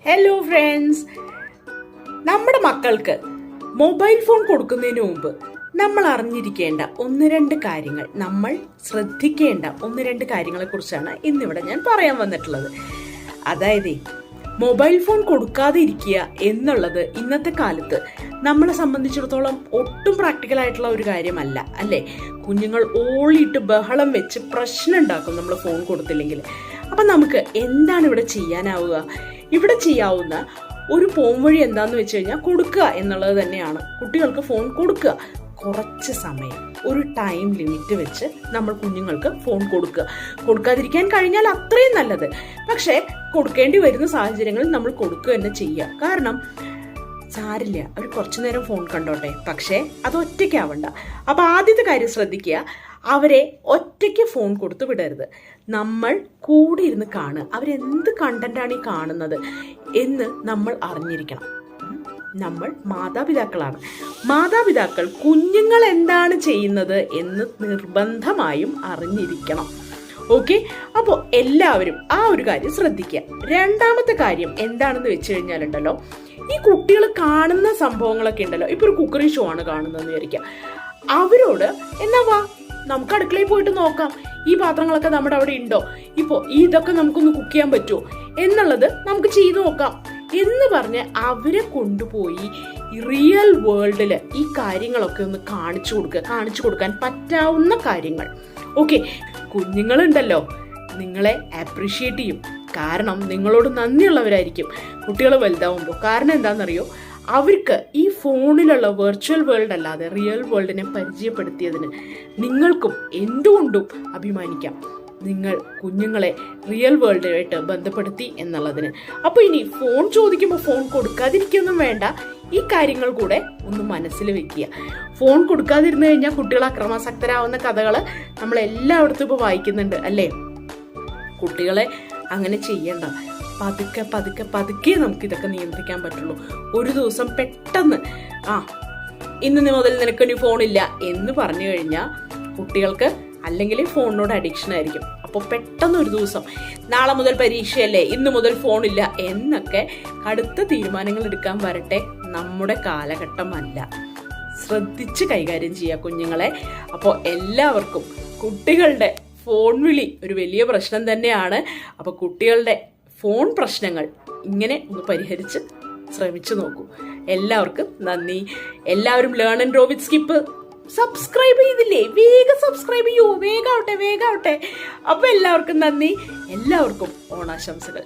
Hello friends, നമ്മുടെ മക്കൾക്ക് mobile phone കൊടുക്കുന്നതിന് മുമ്പ് നമ്മൾ അറിഞ്ഞിരിക്കേണ്ട നമ്മൾ ശ്രദ്ധിക്കേണ്ട കാര്യങ്ങളെ കുറിച്ചാണ് ഇന്നിവിടെ ഞാൻ പറയാൻ വന്നിട്ടുള്ളത്. അതായത് മൊബൈൽ ഫോൺ കൊടുക്കാതെ ഇരിക്കുക എന്നുള്ളത് ഇന്നത്തെ കാലത്ത് നമ്മളെ സംബന്ധിച്ചിടത്തോളം ഒട്ടും പ്രാക്ടിക്കൽ ആയിട്ടുള്ള ഒരു കാര്യമല്ല, അല്ലേ? കുഞ്ഞുങ്ങൾ ഓളിയിട്ട് ബഹളം വെച്ച് പ്രശ്നം ഉണ്ടാക്കും നമ്മൾ ഫോൺ കൊടുത്തില്ലെങ്കിൽ. അപ്പം നമുക്ക് എന്താണ് ഇവിടെ ചെയ്യാനാവുക? ഇവിടെ ചെയ്യാവുന്ന ഒരു പോംവഴി എന്താന്ന് വെച്ച് കഴിഞ്ഞാൽ കൊടുക്കുക എന്നുള്ളത് തന്നെയാണ്. കുട്ടികൾക്ക് ഫോൺ കൊടുക്കുക, കുറച്ച് സമയം, ഒരു ടൈം ലിമിറ്റ് വെച്ച് നമ്മൾ കുഞ്ഞുങ്ങൾക്ക് ഫോൺ കൊടുക്കാതിരിക്കാൻ കഴിഞ്ഞാൽ അത്രയും നല്ലത്. പക്ഷേ കൊടുക്കേണ്ടി വരുന്ന സാഹചര്യങ്ങളിൽ നമ്മൾ കൊടുക്കുക തന്നെ ചെയ്യുക. കാരണം സാരില്ല, അവർ കുറച്ചു നേരം ഫോൺ കണ്ടോട്ടെ, പക്ഷേ അത് ഒറ്റയ്ക്കാവണ്ട. അപ്പൊ ആദ്യത്തെ കാര്യം ശ്രദ്ധിക്കുക, അവരെ ഒറ്റയ്ക്ക് ഫോൺ കൊടുത്ത് വിടരുത്. നമ്മൾ കൂടെ ഇരുന്ന് കാണുക, അവരെന്ത് കണ്ടന്റാണ് ഈ കാണുന്നത് എന്ന് നമ്മൾ അറിഞ്ഞിരിക്കണം. നമ്മൾ മാതാപിതാക്കളാണ്. മാതാപിതാക്കൾ കുഞ്ഞുങ്ങൾ എന്താണ് ചെയ്യുന്നത് എന്ന് നിർബന്ധമായും അറിഞ്ഞിരിക്കണം. ഓക്കെ, അപ്പോൾ എല്ലാവരും ആ ഒരു കാര്യം ശ്രദ്ധിക്കുക. രണ്ടാമത്തെ കാര്യം എന്താണെന്ന് വെച്ച് കഴിഞ്ഞാലുണ്ടല്ലോ, ഈ കുട്ടികൾ കാണുന്ന സംഭവങ്ങളൊക്കെ ഉണ്ടല്ലോ. ഇപ്പൊ ഒരു കുക്കറി ഷോ ആണ് കാണുന്നതെന്ന് വിചാരിക്കുക. അവരോട് എന്നാ വാ നമുക്ക് അടുക്കളയിൽ പോയിട്ട് നോക്കാം, ഈ പാത്രങ്ങളൊക്കെ നമ്മുടെ അവിടെ ഉണ്ടോ, ഇപ്പോ ഇതൊക്കെ നമുക്കൊന്ന് കുക്ക് ചെയ്യാൻ പറ്റുമോ എന്നുള്ളത് നമുക്ക് ചെയ്തു നോക്കാം എന്ന് പറഞ്ഞ് അവരെ കൊണ്ടുപോയി റിയൽ വേൾഡില് ഈ കാര്യങ്ങളൊക്കെ ഒന്ന് കാണിച്ചു കൊടുക്കാൻ പറ്റാവുന്ന കാര്യങ്ങൾ. ഓക്കെ, കുഞ്ഞുങ്ങളുണ്ടല്ലോ നിങ്ങളെ അപ്രീഷിയേറ്റ് ചെയ്യും. കാരണം നിങ്ങളോട് നന്ദിയുള്ളവരായിരിക്കും കുട്ടികൾ വലുതാവുമ്പോൾ. കാരണം എന്താണെന്നറിയോ, അവർക്ക് ഈ ഫോണിലുള്ള വെർച്വൽ വേൾഡ് അല്ലാതെ റിയൽ വേൾഡിനെ പരിചയപ്പെടുത്തിയതിന് നിങ്ങൾക്കും എന്തുകൊണ്ടും അഭിമാനിക്കാം. നിങ്ങൾ കുഞ്ഞുങ്ങളെ റിയൽ വേൾഡുമായിട്ട് ബന്ധപ്പെടുത്തി എന്നുള്ളതിന്. അപ്പോൾ ഇനി ഫോൺ ചോദിക്കുമ്പോൾ ഫോൺ കൊടുക്കാതിരിക്കൊന്നും വേണ്ട, ഈ കാര്യങ്ങൾ കൂടെ ഒന്ന് മനസ്സിൽ വെക്കുക. ഫോൺ കൊടുക്കാതിരുന്നു കഴിഞ്ഞാൽ കുട്ടികൾ അക്രമാസക്തരാവുന്ന കഥകൾ നമ്മൾ എല്ലായിടത്തും ഇപ്പോൾ വായിക്കുന്നുണ്ട്, അല്ലേ? കുട്ടികളെ അങ്ങനെ ചെയ്യണ്ട. പതുക്കെ നമുക്ക് ഇതൊക്കെ നിയന്ത്രിക്കാൻ പറ്റുള്ളൂ. ഒരു ദിവസം പെട്ടെന്ന് ഇന്ന് മുതൽ നിനക്കൊരു ഫോണില്ല എന്ന് പറഞ്ഞു കഴിഞ്ഞാൽ കുട്ടികൾക്ക് അല്ലെങ്കിൽ ഫോണിനോട് അഡിക്ഷൻ ആയിരിക്കും. അപ്പോൾ പെട്ടെന്ന് ഒരു ദിവസം നാളെ മുതൽ പരീക്ഷയല്ലേ, ഇന്ന് മുതൽ ഫോണില്ല എന്നൊക്കെ കടുത്ത തീരുമാനങ്ങൾ എടുക്കാൻ വരട്ടെ. നമ്മുടെ കാലഘട്ടമല്ല. ശ്രദ്ധിച്ച് കൈകാര്യം ചെയ്യുക കുഞ്ഞുങ്ങളെ. അപ്പോൾ എല്ലാവർക്കും കുട്ടികളുടെ ഫോൺ വിളി ഒരു വലിയ പ്രശ്നം തന്നെയാണ്. അപ്പോൾ കുട്ടികളുടെ ഫോൺ പ്രശ്നങ്ങൾ ഇങ്ങനെ ഒന്ന് പരിഹരിച്ച് ശ്രമിച്ചു നോക്കൂ. എല്ലാവർക്കും നന്ദി. എല്ലാവരും learn and grow with skip subscribe ചെയ്തില്ലേ? വേഗം സബ്സ്ക്രൈബ് ചെയ്യൂ, വേഗാവട്ടെ. അപ്പൊ എല്ലാവർക്കും നന്ദി, എല്ലാവർക്കും ഓണാശംസകൾ.